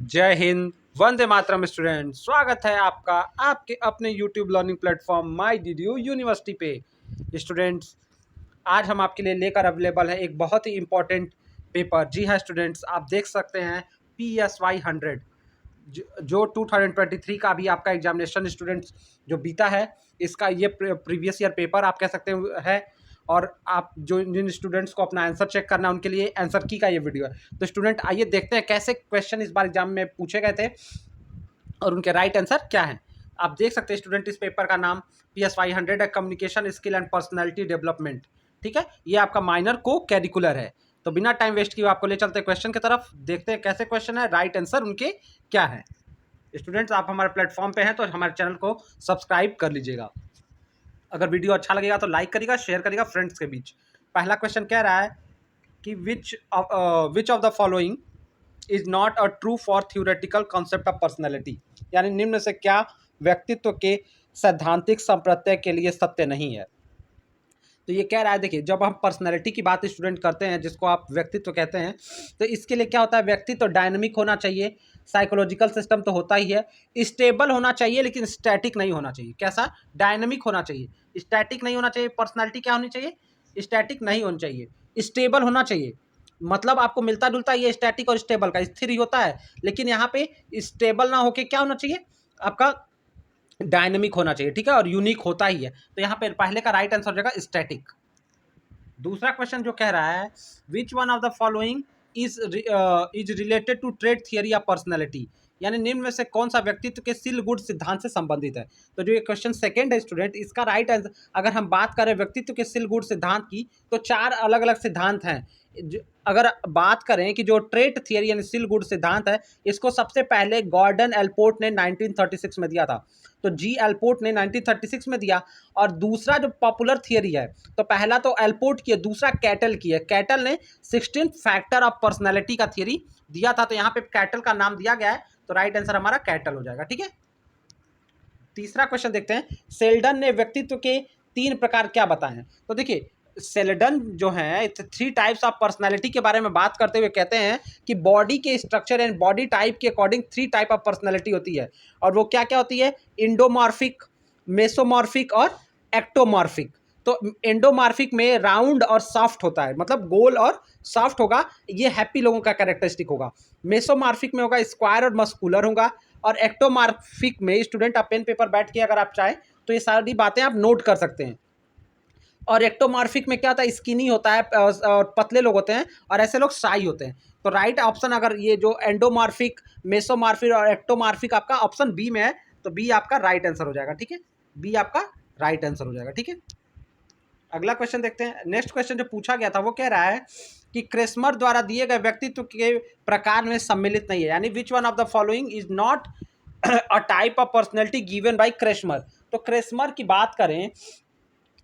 जय हिंद, वंदे मातरम स्टूडेंट। स्वागत है आपका आपके अपने यूट्यूब लर्निंग प्लेटफॉर्म माई डीडीयू यूनिवर्सिटी पे। स्टूडेंट्स, आज हम आपके लिए लेकर अवेलेबल है एक बहुत ही इम्पोर्टेंट पेपर। जी हाँ स्टूडेंट्स, आप देख सकते हैं PSY 100 जो 2023 का भी आपका एग्जामिनेशन स्टूडेंट्स जो बीता है, इसका ये प्रीवियस ईयर पेपर आप कह सकते है। और आप जो जिन स्टूडेंट्स को अपना आंसर चेक करना है उनके लिए आंसर की का ये वीडियो है। तो स्टूडेंट आइए देखते हैं कैसे क्वेश्चन इस बार एग्जाम में पूछे गए थे और उनके राइट आंसर क्या है। आप देख सकते हैं स्टूडेंट, इस पेपर का नाम PSY 100 है, communication skill and personality development. ठीक है, ये आपका माइनर को कैरिकुलर है। तो बिना टाइम वेस्ट किए आपको ले चलते हैं क्वेश्चन की तरफ, देखते हैं कैसे क्वेश्चन है, राइट आंसर उनके क्या है। स्टूडेंट्स, आप हमारे प्लेटफॉर्म पे हैं तो हमारे चैनल को सब्सक्राइब कर लीजिएगा। अगर वीडियो अच्छा लगेगा तो लाइक करिएगा, शेयर करिएगा फ्रेंड्स के बीच। पहला क्वेश्चन कह रहा है कि which of the following is not a true for theoretical concept of personality, यानी निम्न से क्या व्यक्तित्व के सैद्धांतिक संप्रत्यय के लिए सत्य नहीं है। तो ये कह रहा है, देखिए, जब हम पर्सनैलिटी की बात स्टूडेंट करते हैं, जिसको आप व्यक्तित्व कहते हैं, तो इसके लिए क्या होता है, व्यक्तित्व डायनामिक होना चाहिए, साइकोलॉजिकल सिस्टम तो होता ही है, स्टेबल होना चाहिए लेकिन स्टैटिक नहीं होना चाहिए। कैसा? डायनामिक होना चाहिए, स्टैटिक नहीं होना चाहिए। पर्सनैलिटी क्या होनी चाहिए? स्टैटिक नहीं होनी चाहिए, स्टेबल होना चाहिए। मतलब आपको मिलता जुलता ये स्टैटिक और स्टेबल का स्थिर ही होता है, लेकिन यहाँ पे स्टेबल ना होके क्या होना चाहिए, आपका डायनेमिक होना चाहिए। ठीक है, और यूनिक होता ही है। तो यहाँ पे पहले का राइट आंसर हो जाएगा स्टैटिक। दूसरा क्वेश्चन जो कह रहा है, which one of the following is related to trait theory या पर्सनैलिटी, यानी निम्न में से कौन सा व्यक्तित्व के सील गुड सिद्धांत से संबंधित है। तो जो ये क्वेश्चन सेकंड है स्टूडेंट, इसका राइट आंसर, अगर हम बात करें व्यक्तित्व के सील गुड सिद्धांत की, तो 4 अलग अलग सिद्धांत हैं। अगर बात करें कि जो ट्रेट थियरी यानी सील गुड सिद्धांत है, इसको सबसे पहले गॉर्डन एल्पोर्ट ने 1936 में दिया था। तो जी एल्पोर्ट ने 1936 में दिया। और दूसरा जो पॉपुलर थियरी है, तो पहला तो एल्पोर्ट की है, दूसरा कैटल की है। कैटल ने 16 फैक्टर ऑफ पर्सनैलिटी का थियरी दिया था, तो यहाँ पे कैटल का नाम दिया गया है, तो राइट आंसर हमारा कैटल हो जाएगा। ठीक है, तीसरा क्वेश्चन देखते हैं, सेल्डन ने व्यक्तित्व के 3 प्रकार क्या बताए हैं। तो देखिए, सेल्डन जो है 3 टाइप्स ऑफ पर्सनैलिटी के बारे में बात करते हुए कहते हैं कि बॉडी के स्ट्रक्चर एंड बॉडी टाइप के अकॉर्डिंग 3 टाइप ऑफ पर्सनैलिटी होती है। और वो क्या क्या होती है? इंडोमॉर्फिक, मेसोमॉर्फिक और एक्टोमॉर्फिक। तो एंडोमॉर्फिक में राउंड और सॉफ्ट होता है, मतलब गोल और सॉफ्ट होगा, ये हैप्पी लोगों का कैरेक्टरिस्टिक होगा। मेसोमॉर्फिक में होगा स्क्वायर और मस्कुलर होगा। और एक्टोमॉर्फिक में स्टूडेंट, आप पेन पेपर बैठ के अगर आप चाहें तो ये सारी बातें आप नोट कर सकते हैं। और एक्टोमॉर्फिक में क्या होता है, स्किनी होता है और पतले लोग होते हैं, और ऐसे लोग शाई होते हैं। तो राइट ऑप्शन, अगर ये जो एंडोमॉर्फिक, मेसोमॉर्फिक और एक्टोमॉर्फिक आपका ऑप्शन बी में है, तो बी आपका राइट आंसर हो जाएगा। ठीक है, बी आपका राइट आंसर हो जाएगा। ठीक है, अगला क्वेश्चन देखते हैं। नेक्स्ट क्वेश्चन जो पूछा गया था वो कह रहा है कि क्रेस्मर द्वारा दिए गए व्यक्तित्व के प्रकार में सम्मिलित नहीं है, यानी विच one of the following is not a type of personality given by Kretschmer. तो क्रेस्मर की बात करें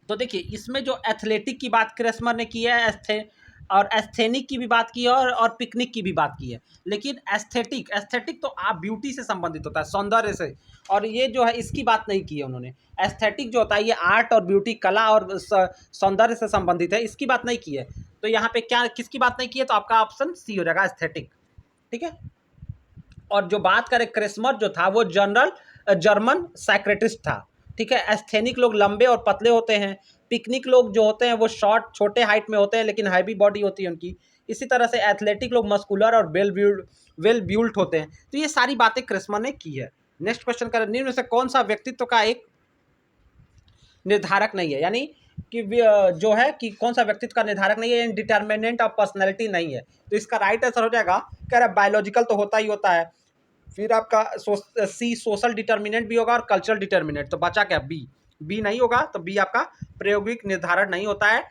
तो देखिए, इसमें जो एथलेटिक की बात क्रेस्मर ने की है, और एस्थेनिक की भी बात की है, और पिकनिक की भी बात की है। लेकिन एस्थेटिक तो आप ब्यूटी से संबंधित होता है, सौंदर्य से, और ये जो है इसकी बात नहीं की है उन्होंने। एस्थेटिक जो होता है ये आर्ट और ब्यूटी, कला और सौंदर्य से संबंधित है, इसकी बात नहीं की है। तो यहाँ पे क्या, किसकी बात नहीं की है, तो आपका ऑप्शन सी हो जाएगा, एस्थेटिक। ठीक है, और जो बात करें, क्रेस्मर जो था वो जर्मन साइक्रेटिस्ट था। ठीक है, एस्थेनिक लोग लंबे और पतले होते हैं, पिकनिक लोग जो होते हैं वो शॉर्ट, छोटे हाइट में होते हैं लेकिन हैवी बॉडी होती है उनकी। इसी तरह से एथलेटिक लोग मस्कुलर और वेल ब्यूल्ट होते हैं। तो ये सारी बातें क्रेस्मर ने की है। नेक्स्ट क्वेश्चन करें, निम्न में से कौन सा व्यक्तित्व का एक निर्धारक नहीं है, यानी कि जो है कि कौन सा व्यक्तित्व का निर्धारक नहीं है, डिटर्मिनेंट ऑफ पर्सनैलिटी नहीं है। तो इसका राइट आंसर हो जाएगा, कह रहा है बायोलॉजिकल तो होता ही होता है, फिर आपका सी सोशल डिटर्मिनेंट भी होगा और कल्चरल डिटर्मिनेंट। तो बचा क्या? बी नहीं होगा, तो बी आपका प्रायोगिक निर्धारण नहीं होता है।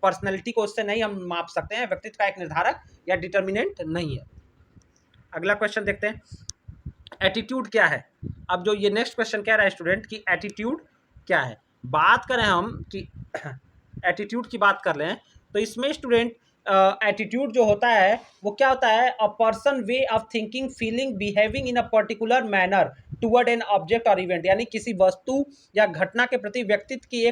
पर्सनैलिटी को उससे नहीं हम माप सकते हैं, व्यक्तित्व का एक निर्धारक या डिटर्मिनेंट नहीं है। अगला क्वेश्चन देखते हैं, एटीट्यूड क्या है। अब जो ये नेक्स्ट क्वेश्चन कह रहा है स्टूडेंट कि एटीट्यूड क्या है। बात करें हम कि एटीट्यूड की बात कर रहे हैं, तो इसमें स्टूडेंट एटीट्यूड जो होता है वो क्या होता है, a person way of thinking feeling behaving in a particular manner toward an object और इवेंट, यानी किसी वस्तु या घटना के प्रति व्यक्तित्व की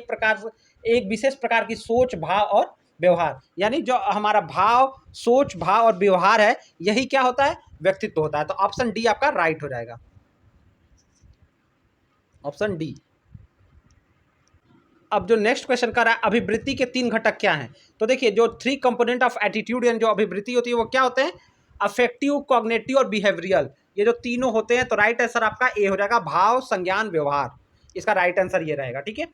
एक विशेष प्रकार की सोच भाव और व्यवहार, यानी जो हमारा भाव सोच भाव और व्यवहार है यही क्या होता है, व्यक्तित्व होता है। तो ऑप्शन डी आपका राइट हो जाएगा, ऑप्शन डी। अब जो नेक्स्ट क्वेश्चन कर रहा है, अभिवृत्ति के 3 घटक क्या हैं? तो देखिए जो 3 कंपोनेंट ऑफ एटीट्यूड यानी जो अभिवृत्ति होती है वो क्या होते हैं, अफेक्टिव कॉग्निटिव और बिहेवियरल, ये जो तीनों होते हैं। तो राइट आंसर आपका ए हो जाएगा, भाव संज्ञान व्यवहार, इसका राइट आंसर ये रहेगा। ठीक है,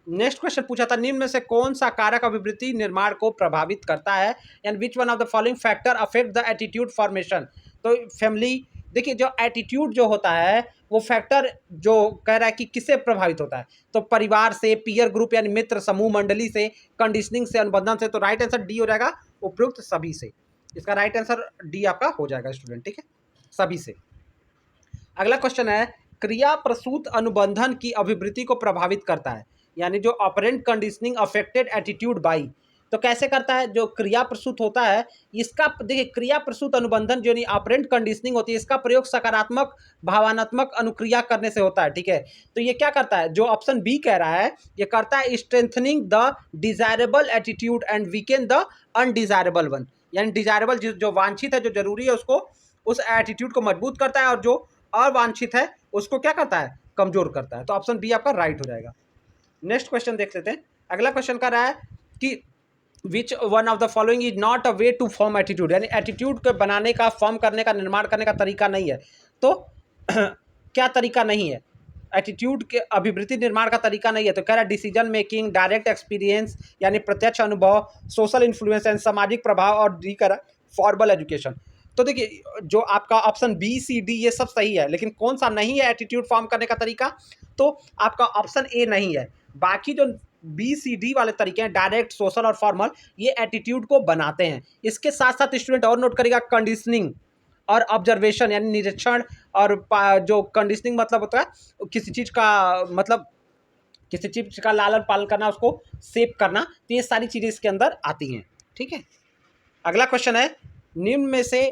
नेक्स्ट क्वेश्चन पूछा था, निम्न में से कौन सा कारक अभिवृत्ति निर्माण को प्रभावित करता है, and which one of the following factor affect the attitude formation? तो फैमिली, देखिए जो एटीट्यूड जो होता है वो फैक्टर जो कह रहा है कि किससे प्रभावित होता है, तो परिवार से, पीयर ग्रुप यानी मित्र समूह मंडली से, कंडीशनिंग से, अनुबंधन से। तो राइट आंसर डी हो जाएगा, उपयुक्त सभी से। इसका राइट आंसर डी आपका हो जाएगा स्टूडेंट। ठीक है, सभी से। अगला क्वेश्चन है, क्रिया प्रसूत अनुबंधन की अभिवृत्ति को प्रभावित करता है, यानी जो operant conditioning affected attitude by. तो कैसे करता है, जो क्रिया प्रसूत होता है इसका, देखिए क्रिया प्रसूत अनुबंधन जो नहीं ऑपरेंट कंडीशनिंग होती है, इसका प्रयोग सकारात्मक भावनात्मक अनुक्रिया करने से होता है। ठीक है, तो ये क्या करता है, जो ऑप्शन बी कह रहा है, ये करता है strengthening the desirable attitude and weakened the undesirable one, यानी डिजायरेबल जो वांछित है, जो जरूरी है, उसको, उस एटीट्यूड को मजबूत करता है, और जो अवांछित है उसको क्या करता है, कमजोर करता है। तो ऑप्शन बी आपका राइट हो जाएगा। नेक्स्ट क्वेश्चन देख लेते हैं। अगला क्वेश्चन कर रहा है कि which one of the following is not a way to form attitude, यानी एटीट्यूड को बनाने का, फॉर्म करने का, निर्माण करने का तरीका नहीं है। तो क्या तरीका नहीं है, एटीट्यूड के अभिवृत्ति निर्माण का तरीका नहीं है? तो कह रहा है डिसीजन मेकिंग, डायरेक्ट एक्सपीरियंस यानी प्रत्यक्ष अनुभव, सोशल इन्फ्लुएंस एंड सामाजिक प्रभाव, और डी कह रहा है फॉर्मल एजुकेशन। तो देखिए जो आपका ऑप्शन बी सी डी ये सब सही है, लेकिन कौन सा नहीं है एटीट्यूड फॉर्म करने का तरीका? तो आपका ऑप्शन ए नहीं है। बाकी जो बी सी डी वाले तरीके हैं, डायरेक्ट, सोशल और फॉर्मल, ये एटीट्यूड को बनाते हैं। इसके साथ साथ स्टूडेंट और नोट करेगा, कंडीशनिंग और ऑब्जर्वेशन यानी निरीक्षण, और जो कंडीशनिंग मतलब होता है किसी चीज़ का, मतलब किसी चीज़ का लालन पालन करना, उसको सेव करना, तो ये सारी चीज़ें इसके अंदर आती हैं। ठीक है, अगला क्वेश्चन है, निम्न में से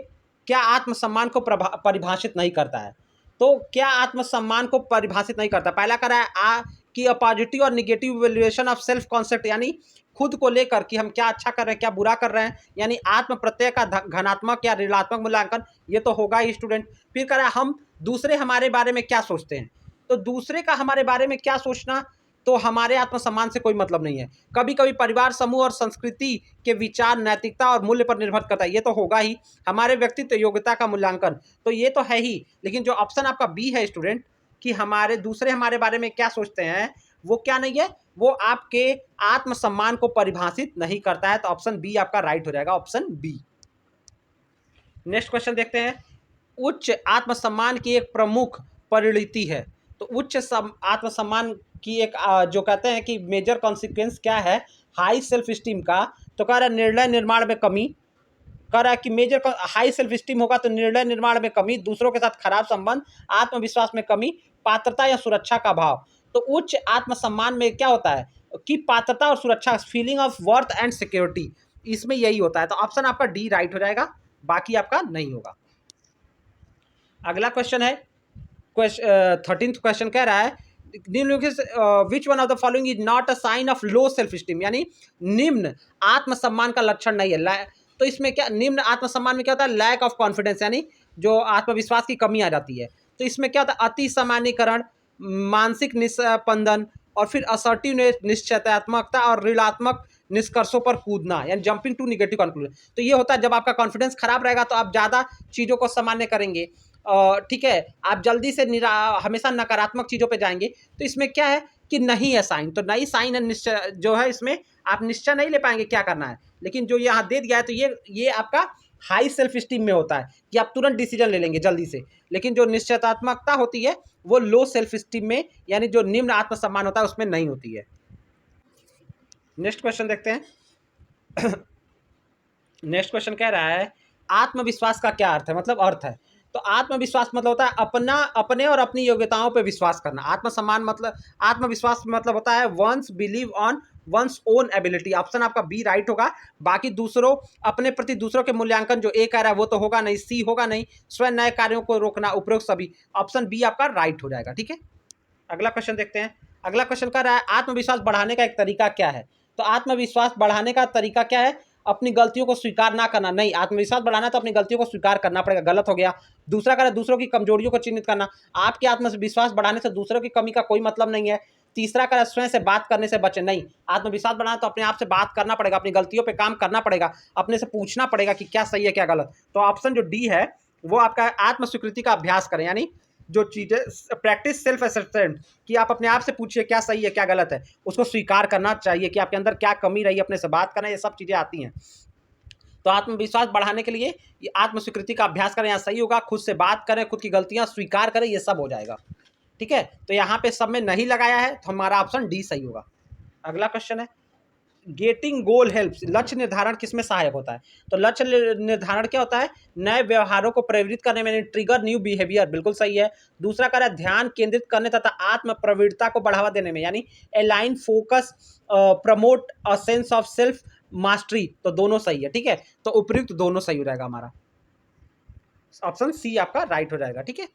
क्या आत्मसम्मान को परिभाषित नहीं करता है? तो क्या आत्मसम्मान को परिभाषित नहीं करता? पहला कह रहा है कि अ पॉजिटिव और negative evaluation of self concept, यानी खुद को लेकर कि हम क्या अच्छा कर रहे हैं, क्या बुरा कर रहे हैं, यानी आत्म प्रत्यय का घनात्मक या ऋणात्मक मूल्यांकन, ये तो होगा ही स्टूडेंट। फिर कह रहा है हम दूसरे हमारे बारे में क्या सोचते हैं, तो दूसरे का हमारे बारे में क्या सोचना, तो हमारे आत्मसम्मान से कोई मतलब नहीं है। कभी कभी परिवार, समूह और संस्कृति के विचार, नैतिकता और मूल्य पर निर्भर करता है, ये तो होगा ही। हमारे व्यक्तित्व योग्यता का मूल्यांकन, तो ये तो है ही। लेकिन जो ऑप्शन आपका बी है स्टूडेंट, कि हमारे दूसरे हमारे बारे में क्या सोचते हैं, वो क्या नहीं है, वो आपके आत्मसम्मान को परिभाषित नहीं करता है। तो ऑप्शन बी आपका राइट हो जाएगा, ऑप्शन बी। नेक्स्ट क्वेश्चन देखते हैं, उच्च आत्मसम्मान की एक प्रमुख परिणति है। तो उच्च आत्मसम्मान की एक जो कहते हैं कि मेजर कॉन्सिक्वेंस क्या है हाई सेल्फ स्टीम का, तो कह रहा है निर्णय निर्माण में कमी। कह रहा है कि मेजर हाई सेल्फ स्टीम होगा तो निर्णय निर्माण में कमी, दूसरों के साथ खराब संबंध, आत्मविश्वास में कमी, पात्रता या सुरक्षा का भाव। तो उच्च आत्मसम्मान में क्या होता है कि पात्रता और सुरक्षा, feeling of worth and security, इसमें यही होता है। तो ऑप्शन आपका डी राइट हो जाएगा, बाकी आपका नहीं होगा। अगला क्वेश्चन है, 13th क्वेश्चन कह रहा है, which one of the following is not a sign of low self esteem, यानी निम्न आत्मसम्मान का लक्षण नहीं है। तो इसमें क्या, निम्न आत्मसम्मान में क्या होता है, लैक ऑफ कॉन्फिडेंस, यानी जो आत्मविश्वास की कमी आ जाती है। तो इसमें क्या होता है, अति सामान्यकरण, मानसिक निस्पंदन, और फिर असर्टिव निश्चयात्मकता और ऋणात्मक निष्कर्षों पर कूदना, यानी जंपिंग टू निगेटिव कंक्लूजन। तो ये होता है जब आपका कॉन्फिडेंस खराब रहेगा तो आप ज़्यादा चीज़ों को सामान्य करेंगे, ठीक है, आप जल्दी से हमेशा नकारात्मक चीज़ों पे जाएंगे। तो इसमें क्या है कि नहीं है साइन, तो नहीं साइन है, निश्चय जो है इसमें आप निश्चय नहीं ले पाएंगे क्या करना है। लेकिन जो यहाँ दे दिया है तो ये आपका हाई सेल्फ स्टीम में होता है कि आप तुरंत डिसीजन ले लेंगे जल्दी से। लेकिन जो निश्चयात्मकता होती है वो लो सेल्फ स्टीम में, यानी जो निम्न आत्मसम्मान होता है उसमें नहीं होती है। नेक्स्ट क्वेश्चन देखते हैं। नेक्स्ट क्वेश्चन कह रहा है, आत्मविश्वास का क्या अर्थ है, मतलब अर्थ है। तो आत्मविश्वास मतलब होता है अपने और अपनी योग्यताओं पे विश्वास करना। आत्मसम्मान मतलब, आत्मविश्वास मतलब होता है one's believe on one's own ability, option आपका बी राइट होगा। बाकी दूसरों, अपने प्रति दूसरों के मूल्यांकन जो ए कह रहा है वो तो होगा नहीं, सी होगा नहीं, स्वयं नए कार्यों को रोकना, उपरोक्त सभी, ऑप्शन बी आपका राइट हो जाएगा। ठीक है, अगला क्वेश्चन देखते हैं। अगला क्वेश्चन कर रहा है आत्मविश्वास बढ़ाने का एक तरीका क्या है। तो आत्मविश्वास बढ़ाने का तरीका क्या है, अपनी गलतियों को स्वीकार ना करना। नहीं, आत्मविश्वास बढ़ाना तो अपनी गलतियों को स्वीकार करना पड़ेगा, गलत हो गया। दूसरा कर दूसरों की कमजोरियों को चिन्हित करना, आपके आत्मविश्वास बढ़ाने से दूसरों की कमी का कोई मतलब नहीं है। तीसरा कर स्वयं से बात करने से बचे। नहीं, आत्मविश्वास बढ़ाना तो अपने आप से बात करना पड़ेगा, अपनी गलतियों पे काम करना पड़ेगा, अपने से पूछना पड़ेगा कि क्या सही है क्या गलत। तो ऑप्शन जो डी है वो आपका आत्म स्वीकृति का अभ्यास करें, यानी जो चीज़ें प्रैक्टिस सेल्फ असेसमेंट, कि आप अपने आप से पूछिए क्या सही है क्या गलत है, उसको स्वीकार करना चाहिए कि आपके अंदर क्या कमी रही, अपने से बात करना, ये सब चीज़ें आती हैं। तो आत्मविश्वास बढ़ाने के लिए ये आत्म स्वीकृति का अभ्यास करें, यहाँ सही होगा। खुद से बात करें, खुद की गलतियाँ स्वीकार करें, ये सब हो जाएगा। ठीक है, तो यहाँ पे सब में नहीं लगाया है तो हमारा ऑप्शन डी सही होगा। अगला क्वेश्चन है गेटिंग गोल हेल्प्स, लक्ष्य निर्धारण किसमें सहायक होता है। तो लक्ष्य निर्धारण क्या होता है, नए व्यवहारों को प्रेरित करने में, ट्रिगर न्यू बिहेवियर, बिल्कुल सही है। दूसरा कह रहा है ध्यान केंद्रित करने तथा आत्म प्रवृत्ता को बढ़ावा देने में, यानी align focus promote a sense of self mastery, तो दोनों सही है। ठीक है, तो उपयुक्त दोनों सही हो जाएगा, हमारा ऑप्शन सी आपका राइट हो जाएगा। ठीक है,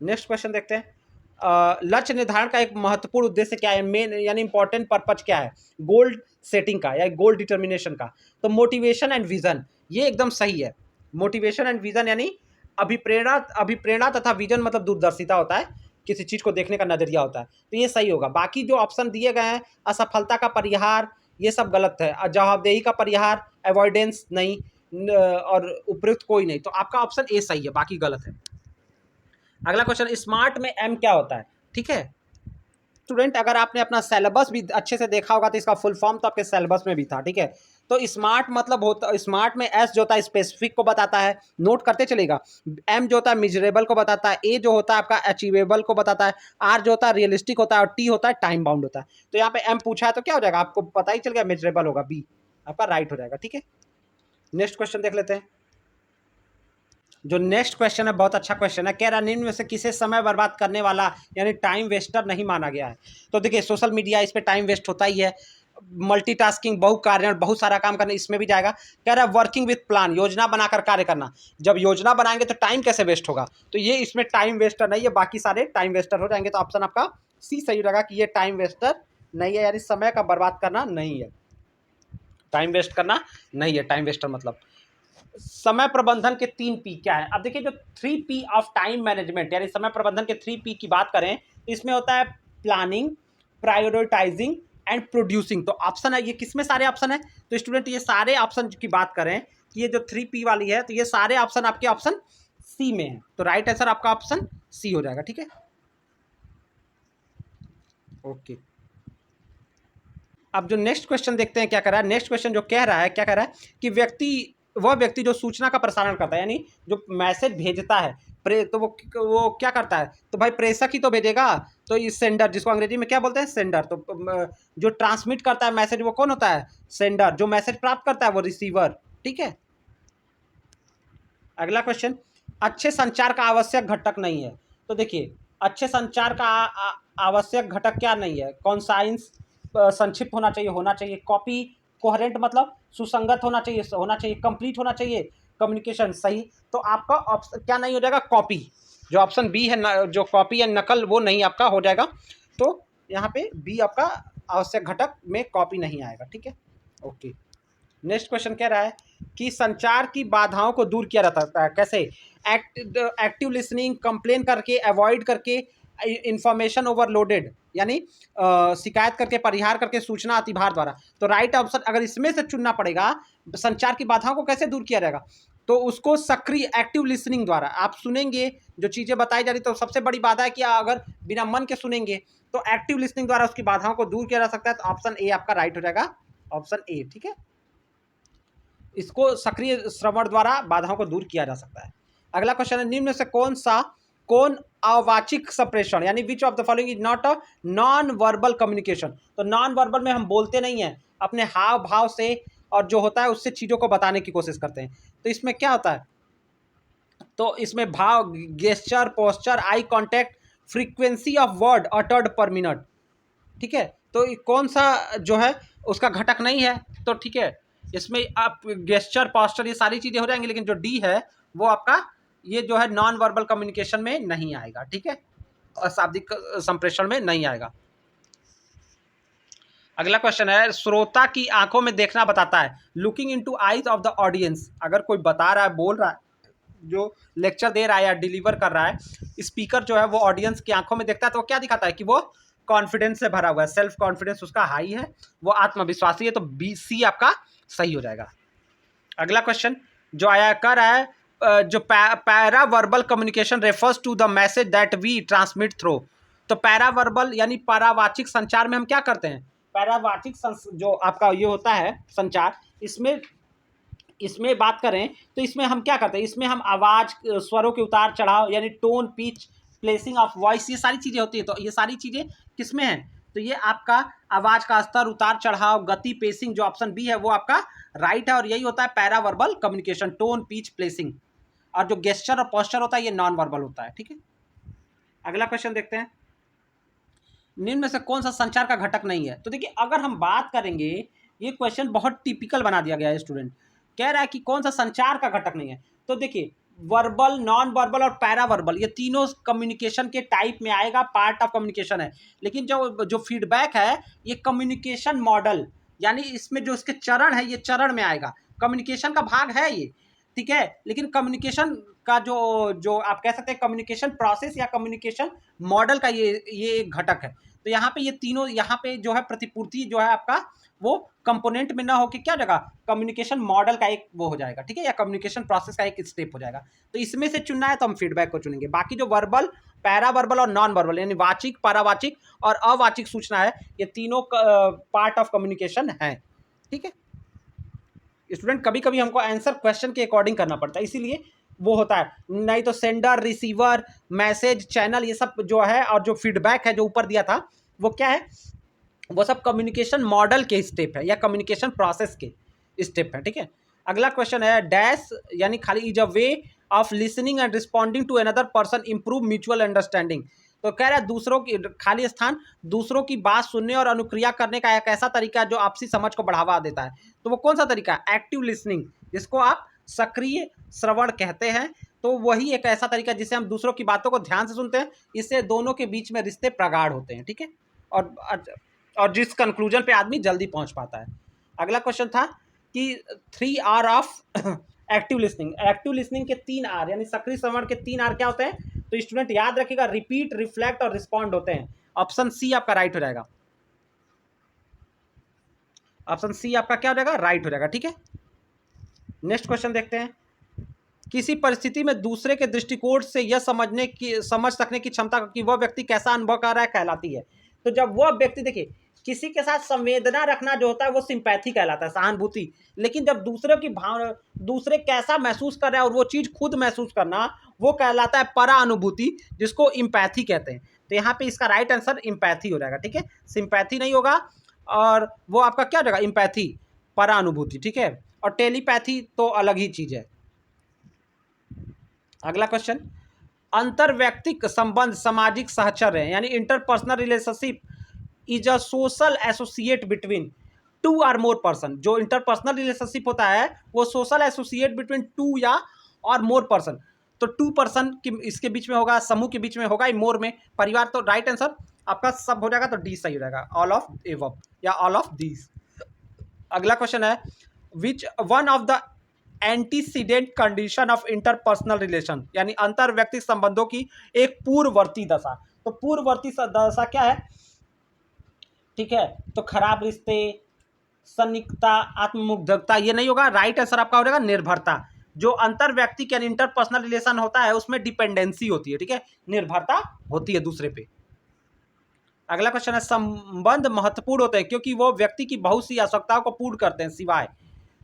नेक्स्ट क्वेश्चन देखते हैं। लक्ष्य निर्धारण का एक महत्वपूर्ण उद्देश्य क्या है, मेन यानी इंपॉर्टेंट पर्पज क्या है, गोल सेटिंग का या गोल डिटर्मिनेशन का। तो मोटिवेशन एंड विजन, ये एकदम सही है। मोटिवेशन एंड विजन यानी अभिप्रेरणा, अभिप्रेरणा तथा विजन मतलब दूरदर्शिता होता है, किसी चीज को देखने का नजरिया होता है, तो ये सही होगा। बाकी जो ऑप्शन दिए गए हैं, असफलता का परिहार, ये सब गलत है। जवाबदेही का परिहार, अवॉइडेंस नहीं, और उपयुक्त कोई नहीं, तो आपका ऑप्शन ए सही है, बाकी गलत है। अगला क्वेश्चन, स्मार्ट में एम क्या होता है। ठीक है स्टूडेंट, अगर आपने अपना सिलेबस भी अच्छे से देखा होगा तो इसका फुल फॉर्म तो आपके सिलेबस में भी था। ठीक है, तो स्मार्ट मतलब होता, स्मार्ट में एस जो होता है स्पेसिफिक को बताता है, नोट करते चलेगा। एम जो होता है मिजरेबल को बताता है, ए जो होता है आपका अचीवेबल को बताता है, आर जो होता है रियलिस्टिक होता है, और टी होता है टाइम बाउंड होता है। तो यहाँ पे एम पूछा है तो क्या हो जाएगा, आपको पता ही चल गया, मिजरेबल होगा, बी आपका राइट हो जाएगा। ठीक है, नेक्स्ट क्वेश्चन देख लेते हैं। जो नेक्स्ट क्वेश्चन है बहुत अच्छा क्वेश्चन है, कह रहा निम्न में से किसे समय बर्बाद करने वाला यानी टाइम वेस्टर नहीं माना गया है। तो देखिए सोशल मीडिया, इस पे टाइम वेस्ट होता ही है। मल्टीटास्किंग, बहु कार्य, बहुत सारा काम करना, इसमें भी जाएगा। कह रहा है वर्किंग विथ प्लान, योजना बनाकर कार्य करना। जब योजना बनाएंगे तो टाइम कैसे वेस्ट होगा, तो ये इसमें टाइम वेस्टर नहीं है, बाकी सारे टाइम वेस्टर हो जाएंगे। तो ऑप्शन आपका सी सही रहेगा कि ये टाइम वेस्टर नहीं है, यानी समय का बर्बाद करना नहीं है, टाइम वेस्ट करना नहीं है। टाइम वेस्टर मतलब समय प्रबंधन के 3 पी क्या है। अब देखिए जो 3 पी ऑफ टाइम मैनेजमेंट यानी समय प्रबंधन के 3 पी की बात करें, इसमें होता है प्लानिंग, प्रायोरिटाइजिंग एंड प्रोड्यूसिंग। तो ऑप्शन है, ये किसमें सारे ऑप्शन है, तो स्टूडेंट ये सारे ऑप्शन की बात करें कि ये जो 3 पी वाली है, तो ये सारे ऑप्शन आपके ऑप्शन सी में है, तो राइट आंसर आपका ऑप्शन सी हो जाएगा। ठीक है, ओके। अब जो नेक्स्ट क्वेश्चन देखते हैं क्या कर रहा है। नेक्स्ट क्वेश्चन जो कह रहा है, क्या कह रहा है कि वह व्यक्ति जो सूचना का प्रसारण करता है, यानी जो मैसेज भेजता है, तो वो क्या करता है, तो भाई प्रेषक ही तो भेजेगा। तो इस सेंडर, जिसको अंग्रेजी में क्या बोलते हैं, सेंडर। तो जो ट्रांसमिट करता है मैसेज वो कौन होता है, सेंडर। जो मैसेज प्राप्त करता है वो रिसीवर। ठीक है, अगला क्वेश्चन, अच्छे संचार का आवश्यक घटक नहीं है। तो देखिए अच्छे संचार का आवश्यक घटक क्या नहीं है, कॉन्साइंस संक्षिप्त होना चाहिए, कॉपी कोहेरेंट मतलब सुसंगत होना चाहिए, कंप्लीट होना चाहिए, कम्युनिकेशन सही। तो आपका ऑप्शन क्या नहीं हो जाएगा, कॉपी। जो ऑप्शन बी है जो कॉपी या नकल, वो नहीं आपका हो जाएगा। तो यहाँ पे बी आपका आवश्यक घटक में कॉपी नहीं आएगा। ठीक है, ओके। नेक्स्ट क्वेश्चन कह रहा है कि संचार की बाधाओं को दूर किया जाता है कैसे, एक्टिव लिसनिंग, कंप्लेन करके, अवॉइड करके, इंफॉर्मेशन ओवरलोडेड यानी शिकायत करके, परिहार करके, सूचना अतिभार द्वारा। तो राइट ऑप्शन अगर इसमें से चुनना पड़ेगा, संचार की बाधाओं को कैसे दूर किया जाएगा, तो उसको सक्रिय एक्टिव लिसनिंग द्वारा आप सुनेंगे, जो चीज़ें बताई जा रही, तो सबसे बड़ी बाधा है कि अगर बिना मन के सुनेंगे, तो एक्टिव लिसनिंग द्वारा उसकी बाधाओं को दूर किया जा सकता है। तो ऑप्शन ए आपका राइट हो जाएगा, ऑप्शन ए। ठीक है, इसको सक्रिय श्रवण द्वारा बाधाओं को दूर किया जा सकता है। अगला क्वेश्चन है, निम्न से कौन अवाचिक संप्रेषण यानी which of the following is not a non verbal communication. तो नॉन वर्बल में हम बोलते नहीं हैं, अपने हाव भाव से और जो होता है उससे चीज़ों को बताने की कोशिश करते हैं। तो इसमें क्या होता है, तो इसमें भाव, gesture, posture, eye contact, frequency of word uttered पर मिनट। ठीक है, तो कौन सा जो है उसका घटक नहीं है, तो ठीक है इसमें आप गेस्चर पोस्चर ये सारी चीज़ें हो जाएंगी, लेकिन जो डी है वो आपका ये जो है नॉन वर्बल कम्युनिकेशन में नहीं आएगा, ठीक है, अशाब्दिक संप्रेषण में नहीं आएगा। अगला क्वेश्चन है, श्रोता की आंखों में देखना बताता है, looking into eyes of the audience. अगर कोई बता रहा है, बोल रहा है, जो लेक्चर दे रहा है या डिलीवर कर रहा है, स्पीकर जो है वो ऑडियंस की आंखों में देखता है, तो क्या दिखाता है कि वो कॉन्फिडेंस से भरा हुआ है, सेल्फ कॉन्फिडेंस उसका हाई है, वो आत्मविश्वासी है, तो बी सी आपका सही हो जाएगा। अगला क्वेश्चन जो आया कर रहा है, जो para verbal communication refers to the message that we transmit through. तो पैरा वर्बल यानी परावाचिक संचार में हम क्या करते हैं, पैरावाचिक जो आपका ये होता है संचार, इसमें बात करें तो इसमें हम क्या करते हैं, इसमें हम आवाज़ स्वरों के उतार चढ़ाव यानी tone pitch placing of voice ये सारी चीज़ें होती हैं। तो ये सारी चीज़ें किसमें हैं, तो ये आपका आवाज़ का स्तर उतार चढ़ाव गति पेसिंग जो ऑप्शन बी है वो आपका राइट है, और यही होता है para verbal communication, tone pitch placing. और जो गेस्चर और पोस्चर होता है ये नॉन वर्बल होता है, ठीक है। अगला क्वेश्चन देखते हैं, निम्न में से कौन सा संचार का घटक नहीं है। तो देखिए अगर हम बात करेंगे, ये क्वेश्चन बहुत टिपिकल बना दिया गया है, स्टूडेंट कह रहा है कि कौन सा संचार का घटक नहीं है। तो देखिए वर्बल, नॉन वर्बल और पैरा वर्बल ये तीनों कम्युनिकेशन के टाइप में आएगा, पार्ट ऑफ कम्युनिकेशन है, लेकिन जो फीडबैक है ये कम्युनिकेशन मॉडल यानी इसमें जो इसके चरण है ये चरण में आएगा, कम्युनिकेशन का भाग है ये, ठीक है, लेकिन कम्युनिकेशन का जो आप कह सकते हैं कम्युनिकेशन प्रोसेस या कम्युनिकेशन मॉडल का ये एक घटक है। तो यहाँ पे ये तीनों यहाँ पे जो है प्रतिपूर्ति जो है आपका वो कंपोनेंट में ना होकर क्या जगह कम्युनिकेशन मॉडल का एक वो हो जाएगा, ठीक है, या कम्युनिकेशन प्रोसेस का एक स्टेप हो जाएगा। तो इसमें से चुनना है तो हम फीडबैक को चुनेंगे। बाकी जो वर्बल, पैरा वर्बल और नॉन वर्बल यानी वाचिक, परावाचिक और अवाचिक सूचना है, ये तीनों पार्ट ऑफ कम्युनिकेशन है, ठीक है। स्टूडेंट कभी कभी हमको आंसर क्वेश्चन के अकॉर्डिंग करना पड़ता है, इसीलिए वो होता है, नहीं तो सेंडर, रिसीवर, मैसेज, चैनल ये सब जो है, और जो फीडबैक है जो ऊपर दिया था वो क्या है, वो सब कम्युनिकेशन मॉडल के स्टेप है या कम्युनिकेशन प्रोसेस के स्टेप है, ठीक है। अगला क्वेश्चन है, डैश यानी खाली is a way of listening and responding to another person improve mutual understanding. तो कह रहा है दूसरों की खाली स्थान दूसरों की बात सुनने और अनुक्रिया करने का एक ऐसा तरीका है जो आपसी समझ को बढ़ावा देता है। तो वो कौन सा तरीका है, एक्टिव लिसनिंग, जिसको आप सक्रिय श्रवण कहते हैं। तो वही एक ऐसा तरीका है जिससे हम दूसरों की बातों को ध्यान से सुनते हैं, इससे दोनों के बीच में रिश्ते प्रगाढ़ होते हैं, ठीक है, और जिस कंक्लूजन पे आदमी जल्दी पहुंच पाता है। अगला क्वेश्चन था कि 3 R of active listening. Active listening के 3 R यानी सक्रिय श्रवण के 3 R क्या होते हैं, तो स्टूडेंट याद रखिएगा, रिपीट, रिफ्लेक्ट और रिस्पॉन्ड होते हैं। ऑप्शन सी आपका राइट हो जाएगा, ऑप्शन सी आपका क्या हो जाएगा, राइट हो जाएगा, ठीक है। नेक्स्ट क्वेश्चन देखते हैं, किसी परिस्थिति में दूसरे के दृष्टिकोण से यह समझ सकने की क्षमता कि वह व्यक्ति कैसा अनुभव कर रहा है कहलाती है। तो जब वह व्यक्ति, देखिए किसी के साथ संवेदना रखना जो होता है वो सिंपैथी कहलाता है, सहानुभूति, लेकिन जब दूसरे की भावना, दूसरे कैसा महसूस कर रहा है और वो चीज़ खुद महसूस करना, वो कहलाता है परानुभूति, जिसको इम्पैथी कहते हैं। तो यहाँ पे इसका राइट आंसर इम्पैथी हो जाएगा, ठीक है, सिंपैथी नहीं होगा, और वो आपका क्या हो जाएगा, इम्पैथी, परानुभूति, ठीक है। और टेलीपैथी तो अलग ही चीज़ है। अगला क्वेश्चन, अंतर्व्यक्तिक संबंध सामाजिक सहचर्य यानी interpersonal relationship is a social associate between 2 or more person. जो इंटरपर्सनल रिलेशनशिप होता है वो सोशल एसोसिएट बिटवीन 2 या और मोर पर्सन। तो 2 पर्सन की इसके बीच में होगा, समूह के बीच में होगा, मोर में परिवार। तो राइट आंसर आपका सब हो जाएगा, तो डी सही हो जाएगा, ऑल ऑफ एबव या ऑल ऑफ दीज। अगला क्वेश्चन है, which one of the antecedent condition of interpersonal relation यानी अंतर्व्यक्तिक संबंधों की एक पूर्ववर्ती दशा। तो पूर्ववर्ती दशा क्या है, ठीक है, तो खराब रिश्ते, सन्निकता, आत्ममुग्धता, ये नहीं होगा, राइट आंसर आपका हो जाएगा निर्भरता। जो अंतर्व्यक्तिक यानी इंटरपर्सनल रिलेशन होता है उसमें डिपेंडेंसी होती है, ठीक है, निर्भरता होती है दूसरे पे। अगला क्वेश्चन है, संबंध महत्वपूर्ण होते हैं क्योंकि वो व्यक्ति की बहुत सी आवश्यकताओं को पूर्ण करते हैं सिवाय।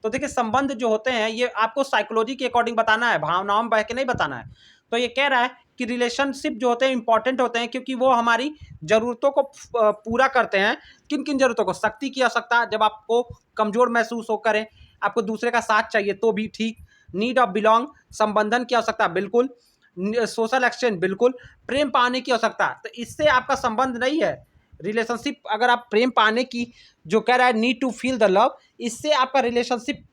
तो देखिए संबंध जो होते हैं ये आपको साइकोलॉजी के अकॉर्डिंग बताना है, भावनाओं में बह के नहीं बताना है। तो ये कह रहा है कि रिलेशनशिप जो होते हैं इंपॉर्टेंट होते हैं क्योंकि वो हमारी ज़रूरतों को पूरा करते हैं। किन किन ज़रूरतों को, शक्ति की आवश्यकता, जब आपको कमज़ोर महसूस हो करें, आपको दूसरे का साथ चाहिए तो भी ठीक, नीड ऑफ बिलोंग, संबंधन की आवश्यकता बिल्कुल, सोशल एक्सचेंज बिल्कुल, प्रेम पाने की आवश्यकता। तो इससे आपका संबंध नहीं है, रिलेशनशिप, अगर आप प्रेम पाने की जो कह रहा है need to feel the love, इससे आपका रिलेशनशिप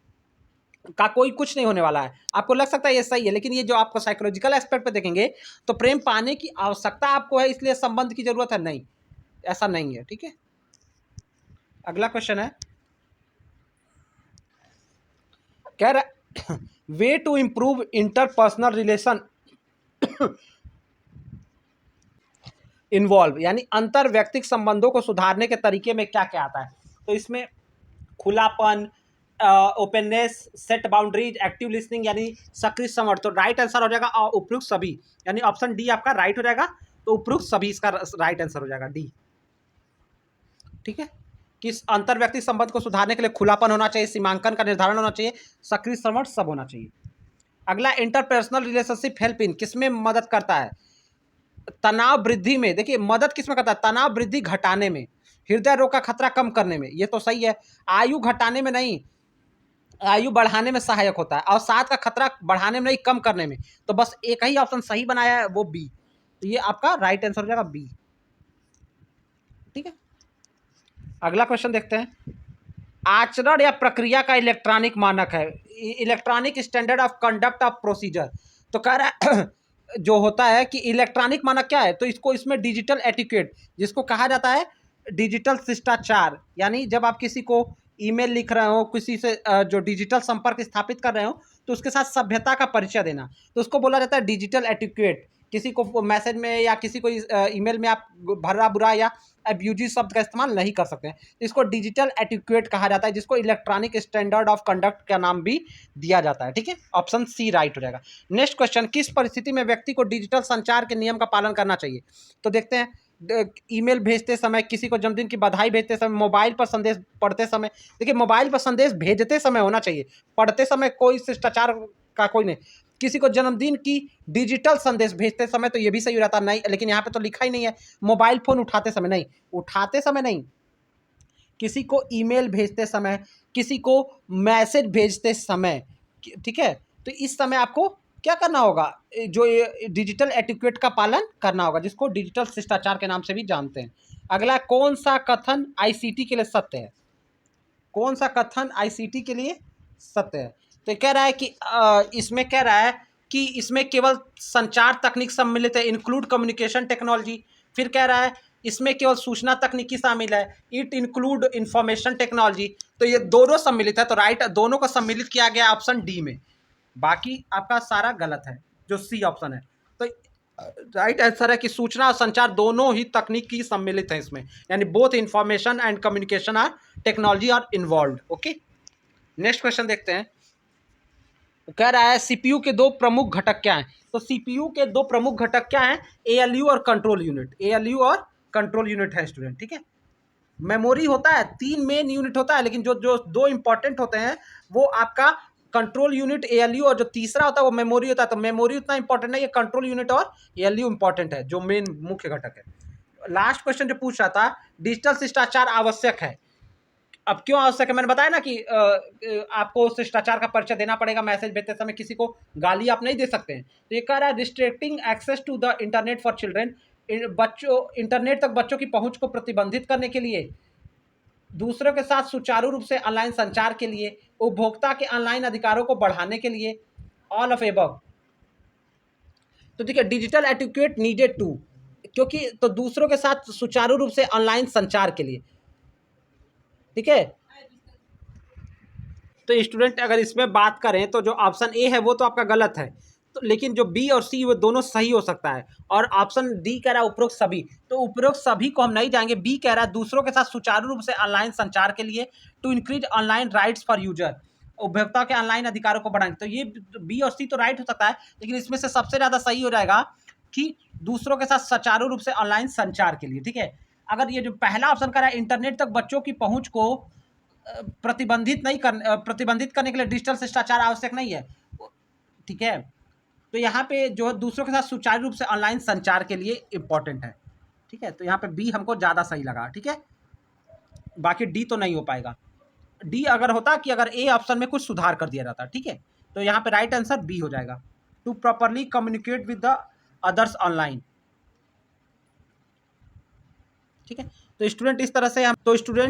का कोई कुछ नहीं होने वाला है। आपको लग सकता है ये सही है, लेकिन ये जो आपको साइकोलॉजिकल एस्पेक्ट पे देखेंगे तो प्रेम पाने की आवश्यकता आपको है, इसलिए संबंध की जरूरत है, नहीं, ऐसा नहीं है। ठीक है, अगला क्वेश्चन है, कह रहा way to improve interpersonal relation involve, यानी अंतर व्यक्तिक संबंधों को सुधारने के तरीके में क्या क्या आता है। तो इसमें खुलापन, openness, set boundaries, active listening यानी सक्रिय समझ। तो राइट आंसर हो जाएगा उपयुक्त सभी, यानी ऑप्शन डी आपका राइट हो जाएगा। तो उपयुक्त सभी इसका राइट आंसर हो जाएगा डी। ठीक है, किस अंतर व्यक्तिक संबंध को सुधारने के लिए खुलापन होना चाहिए, सीमांकन का निर्धारण होना चाहिए, सक्रिय समझ सब होना चाहिए। अगला, इंटरपर्सनल रिलेशनशिप हेल्प इन, किसमें मदद करता है, तनाव वृद्धि में। देखिए मदद किसमें करता है, तनाव वृद्धि घटाने में, हृदय रोग का खतरा कम करने में, ये तो सही है। आयु घटाने में नहीं, आयु बढ़ाने में सहायक होता है, और साथ का खतरा बढ़ाने में नहीं, कम करने में। तो बस एक ही ऑप्शन सही बनाया है, वो बी। तो ये आपका राइट आंसर हो जाएगा बी। ठीक है, अगला क्वेश्चन देखते हैं, आचरण या प्रक्रिया का इलेक्ट्रॉनिक मानक है, electronic standard of conduct of procedure. तो कह रहा है जो होता है कि इलेक्ट्रॉनिक मानक क्या है, तो इसको इसमें डिजिटल एटिक्वेट जिसको कहा जाता है, डिजिटल शिष्टाचार, यानी जब आप किसी को ईमेल लिख रहे हो, किसी से जो डिजिटल संपर्क स्थापित कर रहे हो, तो उसके साथ सभ्यता का परिचय देना, तो उसको बोला जाता है डिजिटल एटिक्वेट। किसी को मैसेज में या किसी को ईमेल में आप भरा बुरा या अब्यूजिव शब्द का इस्तेमाल नहीं कर सकते हैं, तो इसको डिजिटल एटिक्वेट कहा जाता है, जिसको इलेक्ट्रॉनिक स्टैंडर्ड ऑफ कंडक्ट का नाम भी दिया जाता है। ठीक है, ऑप्शन सी राइट हो जाएगा। नेक्स्ट क्वेश्चन, किस परिस्थिति में व्यक्ति को डिजिटल संचार के नियम का पालन करना चाहिए। तो देखते हैं, ईमेल भेजते समय, किसी को जन्मदिन की बधाई भेजते समय, मोबाइल पर संदेश पढ़ते समय। देखिए मोबाइल पर संदेश भेजते समय होना चाहिए, पढ़ते समय कोई शिष्टाचार का कोई नहीं। किसी को जन्मदिन की डिजिटल संदेश भेजते समय तो ये भी सही रहता नहीं, लेकिन यहाँ पे तो लिखा ही नहीं है। मोबाइल फोन उठाते समय नहीं, उठाते समय नहीं, किसी को ईमेल भेजते समय, किसी को मैसेज भेजते समय। ठीक है, तो इस समय आपको क्या करना होगा, जो ये डिजिटल एटिक्वेट का पालन करना होगा, जिसको डिजिटल शिष्टाचार के नाम से भी जानते हैं। अगला, कौन सा कथन आईसीटी के लिए सत्य है, कौन सा कथन आईसीटी के लिए सत्य है। तो कह रहा है कि इसमें कह रहा है कि इसमें केवल संचार तकनीक सम्मिलित है, इंक्लूड कम्युनिकेशन टेक्नोलॉजी। फिर कह रहा है इसमें केवल सूचना तकनीकी शामिल है, इट इंक्लूड इंफॉर्मेशन टेक्नोलॉजी। तो ये दोनों सम्मिलित है, तो राइट दोनों को सम्मिलित किया गया ऑप्शन डी में। बाकी आपका सारा गलत है, जो सी ऑप्शन है। तो राइट आंसर है कि सूचना और संचार दोनों ही तकनीकी सम्मिलित है इसमें, यानी both information and communication are technology are involve. Okay, next question देखते हैं, कह रहा है सीपीयू के दो प्रमुख घटक क्या हैं। तो सीपीयू के दो प्रमुख घटक क्या हैं, एएलयू और कंट्रोल यूनिट। एएलयू और कंट्रोल यूनिट है स्टूडेंट। ठीक है, मेमोरी होता है, 3 मेन यूनिट होता है, लेकिन जो जो दो इंपॉर्टेंट होते हैं वो आपका कंट्रोल यूनिट एएलयू, और जो तीसरा होता है वो मेमोरी होता है। तो मेमोरी उतना इंपॉर्टेंट नहीं है, कंट्रोल यूनिट और एएलयू इंपॉर्टेंट है, जो मेन मुख्य घटक है। लास्ट क्वेश्चन जो पूछ रहा था, डिजिटल शिष्टाचार आवश्यक है। अब क्यों आवश्यक है, मैंने बताया ना कि आपको शिष्टाचार का परिचय देना पड़ेगा, मैसेज भेजते समय किसी को गाली आप नहीं दे सकते हैं। तो ये कह रहा है restricting access to the internet for children, बच्चों इंटरनेट तक बच्चों की पहुंच को प्रतिबंधित करने के लिए, दूसरों के साथ सुचारू रूप से ऑनलाइन संचार के लिए, उपभोक्ता के ऑनलाइन अधिकारों को बढ़ाने के लिए, ऑल ऑफ एबव। तो देखिए डिजिटल एटिक्वेट नीडेड टू, क्योंकि तो दूसरों के साथ सुचारू रूप से ऑनलाइन संचार के लिए। ठीक है, तो स्टूडेंट अगर इसमें बात करें तो जो ऑप्शन ए है वो तो आपका गलत है, तो लेकिन जो बी और सी वो दोनों सही हो सकता है। और ऑप्शन डी कह रहा है उपरोक्त सभी, तो उपरोक्त सभी को हम नहीं जाएंगे। बी कह रहा है दूसरों के साथ सुचारू रूप से ऑनलाइन संचार के लिए, to increase online rights for user, उपभोक्ता के ऑनलाइन अधिकारों को बढ़ाएंगे। तो ये बी और सी तो राइट हो सकता है, लेकिन इसमें से सबसे ज़्यादा सही हो जाएगा कि दूसरों के साथ सुचारू रूप से ऑनलाइन संचार के लिए। ठीक है, अगर ये जो पहला ऑप्शन कर रहा है इंटरनेट तक बच्चों की पहुँच को प्रतिबंधित करने के लिए डिजिटल शिष्टाचार आवश्यक नहीं है। ठीक है, तो यहाँ पे जो है दूसरों के साथ सुचारू रूप से ऑनलाइन संचार के लिए इंपॉर्टेंट है। ठीक है, तो यहाँ पे बी हमको ज़्यादा सही लगा। ठीक है, बाकी डी तो नहीं हो पाएगा। डी अगर होता कि अगर ए ऑप्शन में कुछ सुधार कर दिया जाता। ठीक है, तो यहाँ पे राइट आंसर बी हो जाएगा, to properly communicate with the others online. ठीक है, तो स्टूडेंट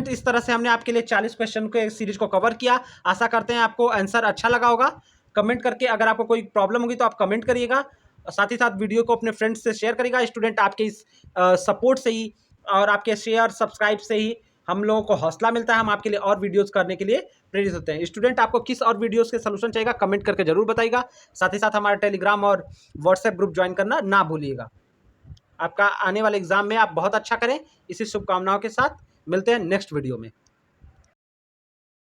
इस तरह से हमने आपके लिए 40 क्वेश्चन के सीरीज को कवर किया। आशा करते हैं आपको आंसर अच्छा लगा होगा। कमेंट करके अगर आपको कोई प्रॉब्लम होगी तो आप कमेंट करिएगा। साथ ही साथ वीडियो को अपने फ्रेंड्स से शेयर करिएगा। स्टूडेंट आपके इस सपोर्ट से ही और आपके शेयर सब्सक्राइब से ही हम लोगों को हौसला मिलता है, हम आपके लिए और वीडियोस करने के लिए प्रेरित होते हैं। स्टूडेंट आपको किस और वीडियोस के सलूशन चाहिएगा कमेंट करके जरूर बताइएगा। साथ ही साथ हमारा टेलीग्राम और व्हाट्सएप ग्रुप ज्वाइन करना ना भूलिएगा। आपका आने वाले एग्जाम में आप बहुत अच्छा करें, इसी शुभकामनाओं के साथ मिलते हैं नेक्स्ट वीडियो में।